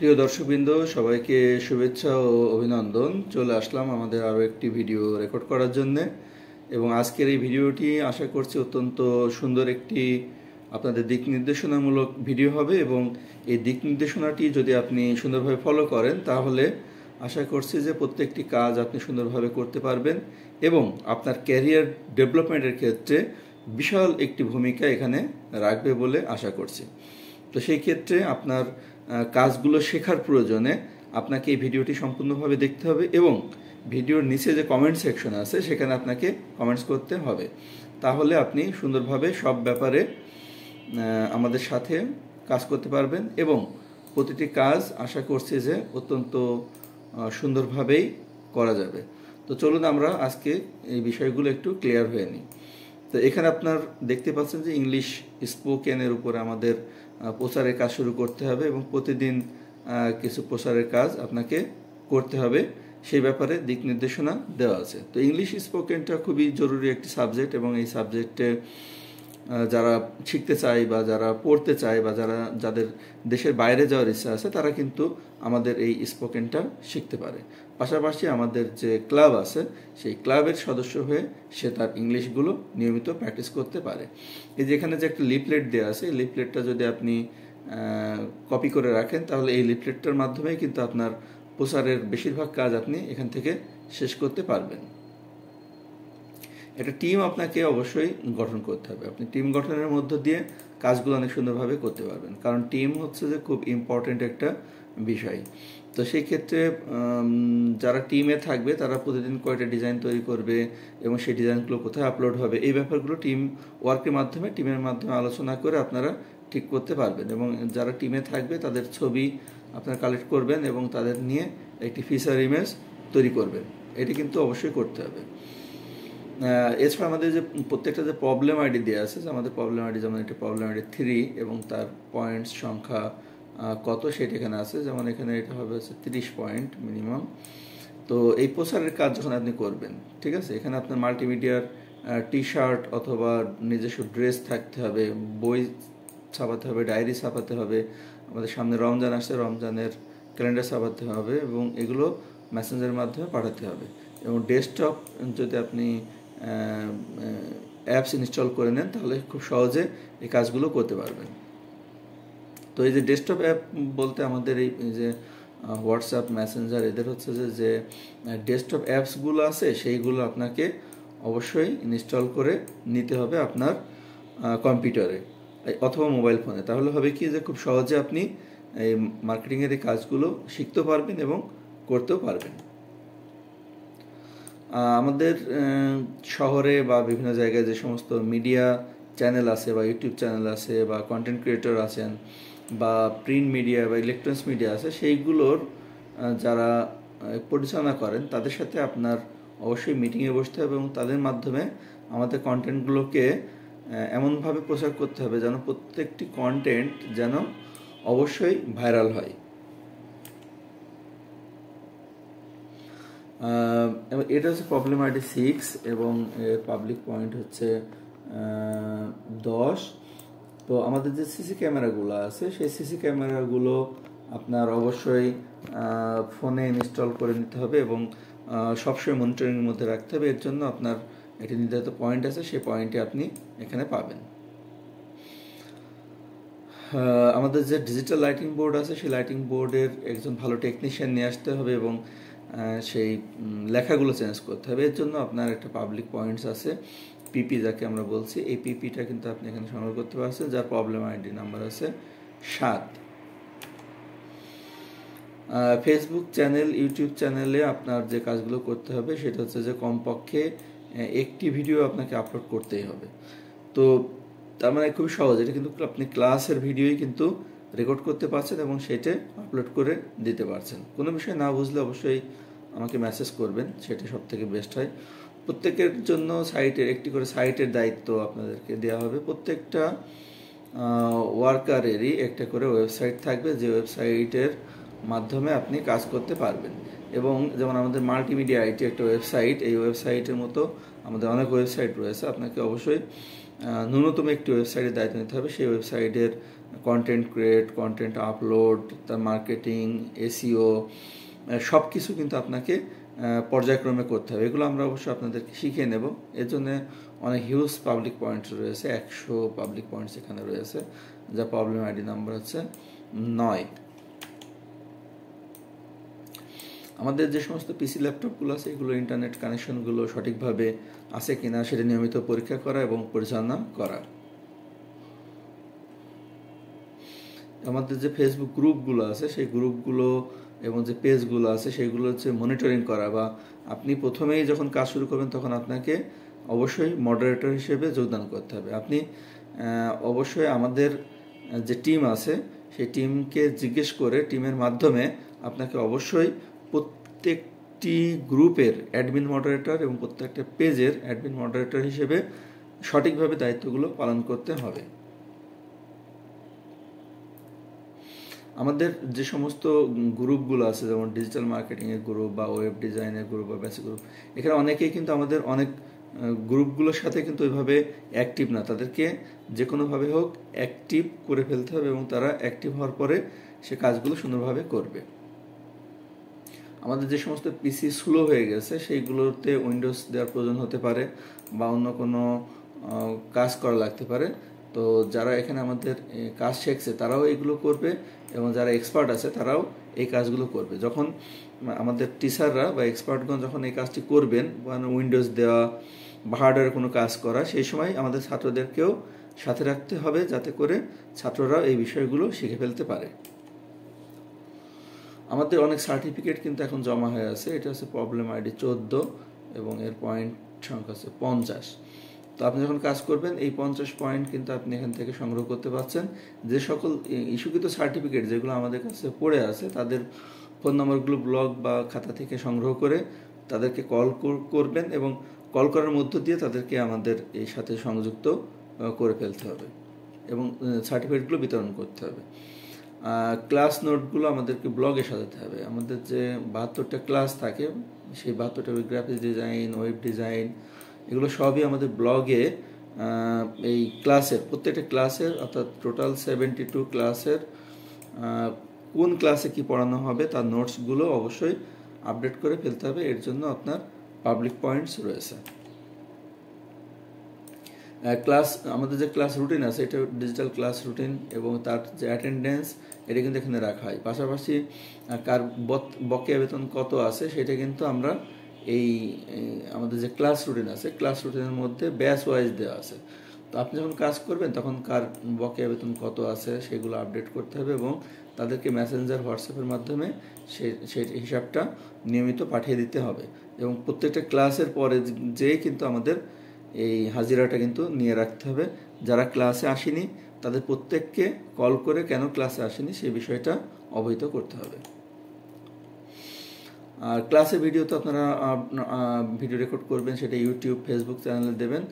প্রিয় দর্শকবৃন্দ, সবাইকে শুভেচ্ছা ও অভিনন্দন। চলে আসলাম আমাদের আরও একটি ভিডিও রেকর্ড করার জন্যে। এবং আজকের এই ভিডিওটি আশা করছি অত্যন্ত সুন্দর একটি আপনাদের দিক নির্দেশনামূলক ভিডিও হবে। এবং এই দিক নির্দেশনাটি যদি আপনি সুন্দরভাবে ফলো করেন তাহলে আশা করছি যে প্রত্যেকটি কাজ আপনি সুন্দরভাবে করতে পারবেন এবং আপনার ক্যারিয়ার ডেভেলপমেন্টের ক্ষেত্রে বিশাল একটি ভূমিকা এখানে রাখবে বলে আশা করছি। তো সেই ক্ষেত্রে আপনার কাজগুলো শেখার প্রয়োজনে আপনাকে এই ভিডিওটি সম্পূর্ণভাবে দেখতে হবে এবং ভিডিওর নিচে যে কমেন্ট সেকশন আছে সেখানে আপনাকে কমেন্টস করতে হবে। তাহলে আপনি সুন্দরভাবে সব ব্যাপারে আমাদের সাথে কাজ করতে পারবেন এবং প্রতিটি কাজ আশা করছি যে অত্যন্ত সুন্দরভাবেই করা যাবে। তো চলুন আমরা আজকে এই বিষয়গুলো একটু ক্লিয়ার হয়ে নিই। তো এখানে আপনার দেখতে পাচ্ছেন যে ইংলিশ স্পোকেনের উপরে আমাদের প্রচারের কাজ শুরু করতে হবে এবং প্রতিদিন কিছু প্রচারের কাজ আপনাকে করতে হবে, সেই ব্যাপারে দিক নির্দেশনা দেওয়া আছে। তো ইংলিশ স্পোকেনটা খুবই জরুরি একটি সাবজেক্ট এবং এই সাবজেক্টে যারা শিখতে চায় বা যারা পড়তে চায় বা যাদের দেশের বাইরে যাওয়ার ইচ্ছা আছে তারা কিন্তু আমাদের এই স্পোকেনটা শিখতে পারে। পাশাপাশি আমাদের যে ক্লাব আছে সেই ক্লাবের সদস্য হয়ে সে তার ইংলিশগুলো নিয়মিত প্র্যাকটিস করতে পারে। এই যে এখানে যে একটা লিফলেট দেওয়া আছে, এই লিফলেটটা যদি আপনি কপি করে রাখেন তাহলে এই লিফলেটটার মাধ্যমেই কিন্তু আপনার প্রচারের বেশিরভাগ কাজ আপনি এখান থেকে শেষ করতে পারবেন। একটা টিম আপনাকে অবশ্যই গঠন করতে হবে। আপনি টিম গঠনের মধ্য দিয়ে কাজগুলো অনেক সুন্দরভাবে করতে পারবেন, কারণ টিম হচ্ছে যে খুব ইম্পর্টেন্ট একটা বিষয়। তো সেই ক্ষেত্রে যারা টিমে থাকবে তারা প্রতিদিন কয়টা ডিজাইন তৈরি করবে এবং সেই ডিজাইনগুলো কোথায় আপলোড হবে, এই ব্যাপারগুলো টিম ওয়ার্কের মাধ্যমে টিমের মাধ্যমে আলোচনা করে আপনারা ঠিক করতে পারবেন। এবং যারা টিমে থাকবে তাদের ছবি আপনারা কালেক্ট করবেন এবং তাদের নিয়ে একটি ফিচার ইমেজ তৈরি করবেন। এটি কিন্তু অবশ্যই করতে হবে। এছাড়া আমাদের যে প্রত্যেকটা যে প্রবলেম আইডি দেওয়া আছে, আমাদের প্রবলেম আইডি যেমন একটা প্রবলেম আইডি 3 এবং তার পয়েন্টস সংখ্যা কত সেটা এখানে আছে। যেমন এখানে এটা হবে হচ্ছে 30 পয়েন্ট মিনিমাম। তো এই প্রচারের কাজ যখন আপনি করবেন, ঠিক আছে, এখানে আপনার মাল্টিমিডিয়ার টি শার্ট অথবা নিজস্ব ড্রেস থাকতে হবে, বই ছাপাতে হবে, ডায়েরি ছাপাতে হবে, আমাদের সামনে রমজান আসছে, রমজানের ক্যালেন্ডার ছাপাতে হবে এবং এগুলো মেসেঞ্জারের মাধ্যমে পাঠাতে হবে। এবং ডেস্কটপ যদি আপনি অ্যাপস ইনস্টল করে নেন তাহলে খুব সহজে এই কাজগুলো করতে পারবেন। তো এই যে ডেস্কটপ অ্যাপ বলতে আমাদের এই যে হোয়াটসঅ্যাপ, মেসেঞ্জার, এদের হচ্ছে যে ডেস্কটপ অ্যাপসগুলো আছে সেইগুলো আপনাকে অবশ্যই ইনস্টল করে নিতে হবে আপনার কম্পিউটারে অথবা মোবাইল ফোনে। তাহলে হবে কি যে খুব সহজে আপনি এই মার্কেটিংয়ের এই কাজগুলো শিখতেও পারবেন এবং করতেও পারবেন। আমাদের শহরে বা বিভিন্ন জায়গায় যে সমস্ত মিডিয়া চ্যানেল আছে বা ইউটিউব চ্যানেল আছে বা কন্টেন্ট ক্রিয়েটর আছেন বা প্রিন্ট মিডিয়া বা ইলেকট্রনিক্স মিডিয়া আছে, সেইগুলোর যারা পরিচালনা করেন তাদের সাথে আপনার অবশ্যই মিটিংয়ে বসতে হবে এবং তাদের মাধ্যমে আমাদের কন্টেন্টগুলোকে এমনভাবে প্রচার করতে হবে যেন প্রত্যেকটি কন্টেন্ট যেন অবশ্যই ভাইরাল হয়। এটা হচ্ছে প্রবলেম আইডি 6 এবং পাবলিক পয়েন্ট হচ্ছে 10। তো আমাদের যে সিসি ক্যামেরাগুলো আছে সেই সিসি ক্যামেরাগুলো আপনার অবশ্যই ফোনে ইনস্টল করে নিতে হবে এবং সবসময় মনিটরিংয়ের মধ্যে রাখতে হবে। এর জন্য আপনার একটি নির্ধারিত পয়েন্ট আছে, সেই পয়েন্টে আপনি এখানে পাবেন। আমাদের যে ডিজিটাল লাইটিং বোর্ড আছে সেই লাইটিং বোর্ডের একজন ভালো টেকনিশিয়ান নিয়ে আসতে হবে এবং সেই লেখাগুলো চেঞ্জ করতে হবে। এর জন্য আপনার একটা পাবলিক পয়েন্টস আছে, পিপি যাকে আমরা বলছি, এই পিপিটা কিন্তু আপনি এখানে সংগ্রহ করতে পারছেন, যার প্রবলেম আইডি নাম্বার আছে 7। ফেসবুক চ্যানেল, ইউটিউব চ্যানেলে আপনার যে কাজগুলো করতে হবে সেটা হচ্ছে যে কমপক্ষে একটি ভিডিও আপনাকে আপলোড করতেই হবে। তো তার মানে খুবই সহজ, এটা কিন্তু আপনি ক্লাসের ভিডিওই কিন্তু রেকর্ড করতে পারছেন এবং সেটা আপলোড করে দিতে পারছেন। কোনো বিষয় না বুঝলে অবশ্যই আমাকে মেসেজ করবেন, সেটা সব থেকে বেস্ট হয়। প্রত্যেকের জন্য সাইটের একটি করে সাইটের দায়িত্ব আপনাদেরকে দেওয়া হবে। প্রত্যেকটা ওয়ার্কারেরই একটা করে ওয়েবসাইট থাকবে, যে ওয়েবসাইটের মাধ্যমে আপনি কাজ করতে পারবেন। এবং যেমন আমাদের মাল্টিমিডিয়া আইটি একটা ওয়েবসাইট, এই ওয়েবসাইটের মতো আমাদের অনেক ওয়েবসাইট রয়েছে। আপনাকে অবশ্যই ন্যূনতম একটি ওয়েবসাইটের দায়িত্ব নিতে হবে। সেই ওয়েবসাইটের কন্টেন্ট ক্রিয়েট, কন্টেন্ট আপলোড, তার মার্কেটিং, এসইও, সব কিছু কিন্তু আপনাকে পর্যায়ক্রমে করতে হবে। এগুলো আমরা অবশ্যই আপনাদেরকে শিখিয়ে নেব। এর জন্য অনেক হিউজ পাবলিক পয়েন্টস রয়েছে, 100 পাবলিক পয়েন্টস এখানে রয়েছে, যা প্রবলেম আইডি নাম্বার হচ্ছে 9। আমাদের যে সমস্ত পিসি ল্যাপটপগুলো আছে এগুলো ইন্টারনেট কানেকশনগুলো সঠিকভাবে আছে কিনা সেটা নিয়মিত পরীক্ষা করা এবং পরিচালনা করা। আমাদের যে ফেসবুক গ্রুপগুলো আছে সেই গ্রুপগুলো এবং যে পেজগুলো আছে সেগুলো হচ্ছে মনিটরিং করা, বা আপনি প্রথমেই যখন কাজ শুরু করবেন তখন আপনাকে অবশ্যই মডারেটর হিসেবে যোগদান করতে হবে। আপনি অবশ্যই আমাদের যে টিম আছে সেই টিমকে জিজ্ঞেস করে টিমের মাধ্যমে আপনাকে অবশ্যই প্রত্যেকটি গ্রুপের অ্যাডমিন মডারেটর এবং প্রত্যেকটা পেজের অ্যাডমিন মডারেটর হিসেবে সঠিকভাবে দায়িত্বগুলো পালন করতে হবে। আমাদের যে সমস্ত গ্রুপগুলো আছে, যেমন ডিজিটাল মার্কেটিংয়ের গ্রুপ বা ওয়েব ডিজাইনের গ্রুপ বা বেসিক গ্রুপ, এখানে অনেকেই কিন্তু আমাদের অনেক গ্রুপগুলোর সাথে কিন্তু ওইভাবে অ্যাক্টিভ না। তাদেরকে যে কোনোভাবে হোক অ্যাক্টিভ করে ফেলতে হবে এবং তারা অ্যাক্টিভ হওয়ার পরে সে কাজগুলো সুন্দরভাবে করবে। আমাদের যে সমস্ত পিসি স্লো হয়ে গেছে সেইগুলোতে উইন্ডোজ দেওয়ার প্রয়োজন হতে পারে বা অন্য কোনো কাজ করা লাগতে পারে। তো যারা এখানে আমাদের কাজ শিখছে তারাও এগুলো করবে এবং যারা এক্সপার্ট আছে তারাও এই কাজগুলো করবে। যখন আমাদের টিচাররা বা এক্সপার্টগণ যখন এই কাজটি করবেন, মানে উইন্ডোজ দেওয়া বা হার্ডওয়্যারের কোনো কাজ করা, সেই সময় আমাদের ছাত্রদেরকেও সাথে রাখতে হবে যাতে করে ছাত্ররা এই বিষয়গুলো শিখে ফেলতে পারে। আমাদের অনেক সার্টিফিকেট কিন্তু এখন জমা হয়ে আছে। এটা হচ্ছে প্রবলেম আইডি 14 এবং এর পয়েন্ট সংখ্যা আছে 50। তো আপনি যখন কাজ করবেন এই 50 পয়েন্ট কিন্তু আপনি এখান থেকে সংগ্রহ করতে পারছেন। যে সকল ইস্যুকৃত সার্টিফিকেট যেগুলো আমাদের কাছে পড়ে আছে তাদের ফোন নম্বরগুলো ব্লগ বা খাতা থেকে সংগ্রহ করে তাদেরকে কল করবেন এবং কল করার মধ্য দিয়ে তাদেরকে আমাদের এই সাথে সংযুক্ত করে ফেলতে হবে এবং সার্টিফিকেটগুলো বিতরণ করতে হবে। ক্লাস নোটগুলো আমাদেরকে ব্লগে সাজাতে হবে। আমাদের যে 72টা ক্লাস থাকে সেই 72টা গ্রাফিক্স ডিজাইন, ওয়েব ডিজাইন, এগুলো সবই আমাদের ব্লগে এই ক্লাসের প্রত্যেকটা ক্লাসের অর্থাৎ টোটাল 72 ক্লাসের কোন ক্লাসে কি পড়ানো হবে তার নোটসগুলো অবশ্যই আপডেট করে ফেলতে হবে। এর জন্য আপনার পাবলিক পয়েন্টস রয়েছে। ক্লাস আমাদের যে ক্লাস রুটিন আছে এটা ডিজিটাল ক্লাস রুটিন এবং তার যে অ্যাটেন্ডেন্স এটা কিন্তু এখানে রাখা হয়। পাশাপাশি কার বকেয়া বেতন কত আছে সেটা কিন্তু আমরা এই আমাদের যে ক্লাস রুটিন আছে ক্লাস রুটিনের মধ্যে ব্যাচ ওয়াইজ দেওয়া আছে। তো আপনি যখন কাজ করবেন তখন কার বকেয়া বেতন কত আছে সেগুলো আপডেট করতে হবে এবং তাদেরকে মেসেঞ্জার হোয়াটসঅ্যাপের মাধ্যমে সেই হিসাবটা নিয়মিত পাঠিয়ে দিতে হবে এবং প্রত্যেকটা ক্লাসের পরে যেয়ে কিন্তু আমাদের এই হাজিরাটা কিন্তু নিয়ে রাখতে হবে। যারা ক্লাসে আসেনি তাদের প্রত্যেককে কল করে কেন ক্লাসে আসেনি সেই বিষয়টা অবহিত করতে হবে। আর ক্লাসের ভিডিও তো আপনারা ভিডিও রেকর্ড করবেন, সেটা ইউটিউব, ফেসবুক চ্যানেলে দেবেন।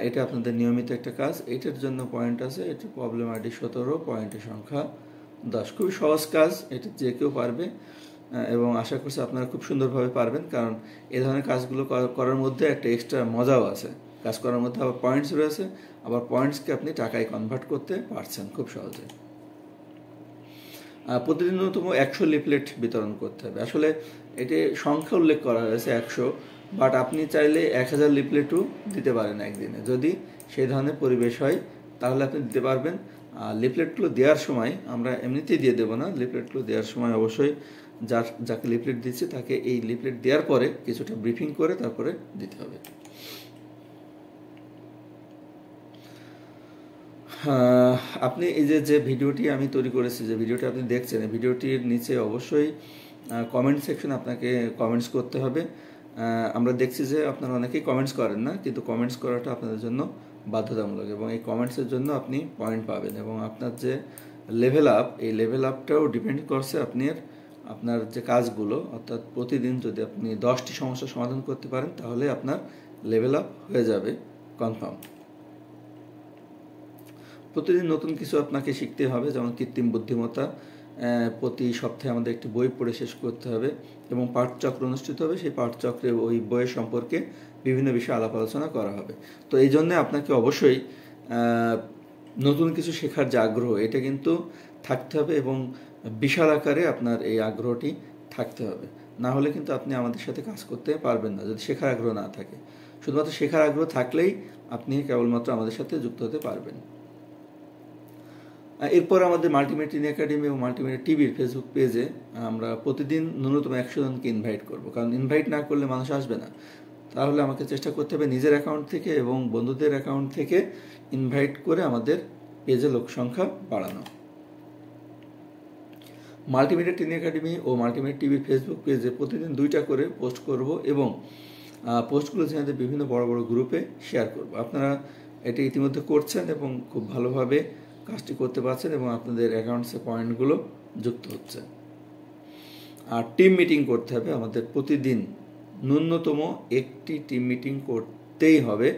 এটা আপনাদের নিয়মিত একটা কাজ। এটার জন্য পয়েন্ট আছে, এটা প্রবলেম আইডি 17, পয়েন্টের সংখ্যা 10। খুবই সহজ কাজ, এটা যে কেউ পারবে এবং আশা করছি আপনারা খুব সুন্দরভাবে পারবেন, কারণ এই ধরনের কাজগুলো করার মধ্যে একটা এক্সট্রা মজাও আছে। কাজ করার মধ্যে আবার পয়েন্টস রয়েছে, আবার পয়েন্টসকে আপনি টাকায় কনভার্ট করতে পারছেন খুব সহজে। প্রতিদিন ন্যূনতম 100 লিফলেট বিতরণ করতে হবে। আসলে এটি সংখ্যা উল্লেখ করা হয়েছে 100, বাট আপনি চাইলে 1000 লিফলেটও দিতে পারেন একদিনে। যদি সেই ধরনের পরিবেশ হয় তাহলে আপনি দিতে পারবেন। আর লিফলেটগুলো দেওয়ার সময় আমরা এমনিতেই দিয়ে দেবো না, লিফলেটগুলো দেওয়ার সময় অবশ্যই যাকে লিফলেট দিচ্ছে তাকে এই লিফলেট দেওয়ার পরে কিছুটা ব্রিফিং করে তারপরে দিতে হবে। আপনি এই যে ভিডিওটি আমি তৈরি করেছি, যে ভিডিওটি আপনি দেখছেন, এই ভিডিওটির নিচে অবশ্যই কমেন্ট সেকশন আপনাকে কমেন্টস করতে হবে। আমরা দেখছি যে আপনারা অনেকেই কমেন্টস করেন না, কিন্তু কমেন্টস করাটা আপনাদের জন্য বাধ্যতামূলক এবং এই কমেন্টসের জন্য আপনি পয়েন্ট পাবেন এবং আপনার যে লেভেল আপ, এই লেভেল আপটাও ডিপেন্ড করছে আপনার যে কাজগুলো, অর্থাৎ প্রতিদিন যদি আপনি 10টি সমস্যার সমাধান করতে পারেন তাহলে আপনার লেভেল আপ হয়ে যাবে কনফার্ম। প্রতিদিন নতুন কিছু আপনাকে শিখতে হবে, যেমন কৃত্রিম বুদ্ধিমত্তা। প্রতি সপ্তাহে আমাদের একটি বই পড়ে শেষ করতে হবে এবং পাঠচক্র অনুষ্ঠিত হবে। সেই পাঠচক্রে ওই বইয়ের সম্পর্কে বিভিন্ন বিষয়ে আলাপ আলোচনা করা হবে। তো এই জন্যে আপনাকে অবশ্যই নতুন কিছু শেখার যে আগ্রহ, এটা কিন্তু থাকতে হবে এবং বিশাল আকারে আপনার এই আগ্রহটি থাকতে হবে। না হলে কিন্তু আপনি আমাদের সাথে কাজ করতে পারবেন না, যদি শেখার আগ্রহ না থাকে। শুধুমাত্র শেখার আগ্রহ থাকলেই আপনি কেবলমাত্র আমাদের সাথে যুক্ত হতে পারবেন। এরপর আমাদের মাল্টিমিডিয়া একাডেমি এবং মাল্টিমিডিয়া টিভির ফেসবুক পেজে আমরা প্রতিদিন ন্যূনতম 100 জনকে ইনভাইট করব, কারণ ইনভাইট না করলে মানুষ আসবে না। তাহলে আমাকে চেষ্টা করতে হবে নিজের অ্যাকাউন্ট থেকে এবং বন্ধুদের অ্যাকাউন্ট থেকে ইনভাইট করে আমাদের পেজে লোক সংখ্যা বাড়ানো। মাল্টিমিডিয়া টিন একাডেমি ও মাল্টিমিডিয়া টিভির ফেসবুক পেজে প্রতিদিন 2টা করে পোস্ট করব এবং পোস্টগুলো চ্যানেলে বিভিন্ন বড় বড় গ্রুপে শেয়ার করব। আপনারা এটি ইতিমধ্যে করছেন এবং খুব ভালোভাবে কাজটি করতে পারছেন এবং আপনাদের অ্যাকাউন্টসে পয়েন্টগুলো যুক্ত হচ্ছে। আর টিম মিটিং করতে হবে আমাদের প্রতিদিন, ন্যূনতম একটি টিম মিটিং করতেই হবে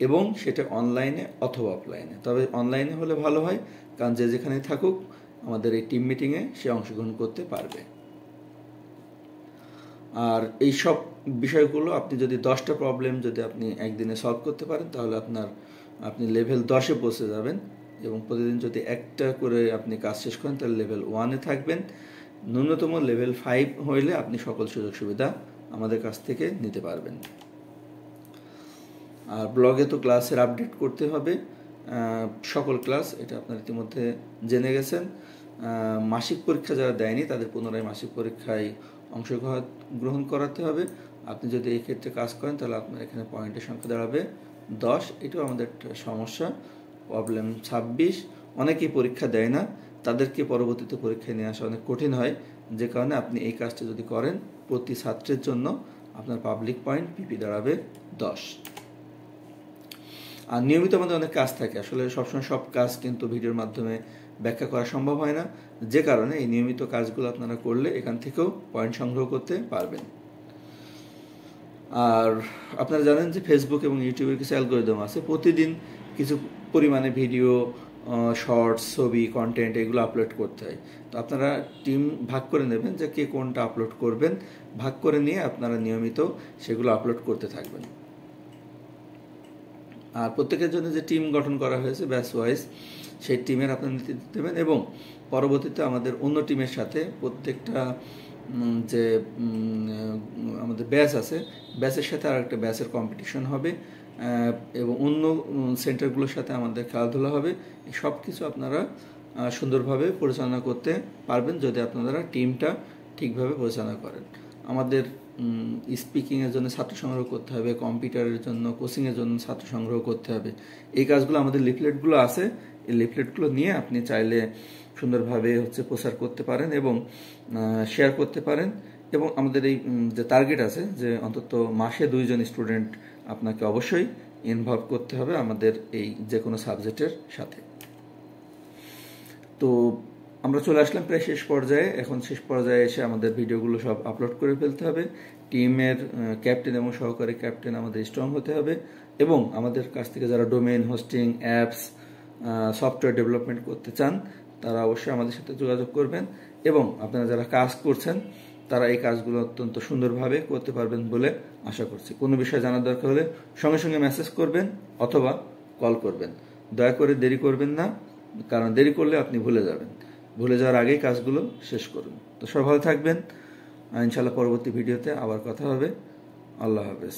এবং সেটা অনলাইনে অথবা অফলাইনে। তবে অনলাইনে হলে ভালো হয়, কারণ যে যেখানে থাকুক আমাদের এই টিম মিটিংয়ে সে অংশগ্রহণ করতে পারবে। আর এই সব বিষয়গুলো আপনি যদি 10টা প্রবলেম যদি আপনি একদিনে সলভ করতে পারেন, তাহলে আপনি লেভেল 10-এ পৌঁছে যাবেন এবং প্রতিদিন যদি একটা করে আপনি কাজ শেষ করেন তাহলে লেভেল 1-এ থাকবেন। ন্যূনতম লেভেল 5 হইলে আপনি সকল সুযোগ সুবিধা আমাদের কাছ থেকে নিতে পারবেন। আর ব্লগে তো ক্লাসের আপডেট করতে হবে, সকল ক্লাস, এটা আপনারা ইতিমধ্যে জেনে গেছেন। মাসিক পরীক্ষা যারা দেয়নি তাদের পুনরায় মাসিক পরীক্ষায় অংশগ্রহণ করাতে হবে। আপনি যদি এই ক্ষেত্রে কাজ করেন তাহলে আপনার এখানে পয়েন্টের সংখ্যা দাঁড়াবে 10। এটাও আমাদের একটা সমস্যা, প্রবলেম 26। অনেকেই পরীক্ষা দেয় না, তাদেরকে পরবর্তীতে পরীক্ষায় নিয়ে আসা অনেক কঠিন হয়, যে কারণে আপনি এই কাজটা যদি করেন প্রতি ছাত্রের জন্য আপনার পাবলিক পয়েন্ট পিপি দাঁড়াবে 10। আর নিয়মিত আমাদের অনেক কাজ থাকে, আসলে সবসময় সব কাজ কিন্তু ভিডিওর মাধ্যমে ব্যাখ্যা করা সম্ভব হয় না, যে কারণে এই নিয়মিত কাজগুলো আপনারা করলে এখান থেকেও পয়েন্ট সংগ্রহ করতে পারবেন। আর আপনারা জানেন যে ফেসবুক এবং ইউটিউবের কিছু অ্যালগরিদম আছে, প্রতিদিন কিছু পরিমাণে ভিডিও, শর্টস, ছবি, কন্টেন্ট এগুলো আপলোড করতে হয়। তো আপনারা টিম ভাগ করে নেবেন যে কে কোনটা আপলোড করবেন, ভাগ করে নিয়ে আপনারা নিয়মিত সেগুলো আপলোড করতে থাকবেন। আর প্রত্যেকের জন্য যে টিম গঠন করা হয়েছে ব্যাচ ওয়াইজ, সেই টিমের আপনারা নেতৃত্ব দেবেন এবং পরবর্তীতে আমাদের অন্য টিমের সাথে প্রত্যেকটা যে আমাদের ব্যাচ আছে, ব্যাচের সাথে আর একটা ব্যাচের কম্পিটিশন হবে এবং অন্য সেন্টারগুলোর সাথে আমাদের খেলাধুলা হবে। এই সব কিছু আপনারা সুন্দরভাবে পরিচালনা করতে পারবেন যদি আপনারা টিমটা ঠিকভাবে পরিচালনা করেন। আমাদের স্পিকিংয়ের জন্য ছাত্র সংগ্রহ করতে হবে, কম্পিউটারের জন্য, কোচিংয়ের জন্য ছাত্র সংগ্রহ করতে হবে। এই কাজগুলো আমাদের লিফলেটগুলো আছে, এই লিফলেটগুলো নিয়ে আপনি চাইলে সুন্দরভাবে প্রচার করতে পারেন এবং শেয়ার করতে পারেন। এবং আমাদের এই যে টার্গেট আছে যে অন্তত মাসে 2 জন স্টুডেন্ট আপনাকে অবশ্যই ইনভলভ করতে হবে আমাদের এই যে কোনো সাবজেক্টের সাথে। তো আমরা চলে আসলাম প্রায় শেষ পর্যায়ে। এখন শেষ পর্যায়ে এসে আমাদের ভিডিওগুলো সব আপলোড করে ফেলতে হবে। টিমের ক্যাপ্টেন এবং সহকারী ক্যাপ্টেন আমাদের স্ট্রং হতে হবে এবং আমাদের কাছ থেকে যারা domain hosting, apps, software development করতে চান তারা অবশ্যই আমাদের সাথে যোগাযোগ করবেন এবং আপনারা যারা কাজ করছেন তারা এই কাজগুলো অত্যন্ত সুন্দরভাবে করতে পারবেন বলে আশা করছি। কোনো বিষয় জানার দরকার হলে সঙ্গে সঙ্গে মেসেজ করবেন অথবা কল করবেন। দয়া করে দেরি করবেন না, কারণ দেরি করলে আপনি ভুলে যাবেন। ভুলে যাওয়ার আগেই কাজগুলো শেষ করুন। তো সবাই ভালো থাকবেন, ইনশাআল্লাহ পরবর্তী ভিডিওতে আবার কথা হবে। আল্লাহ হাফেজ।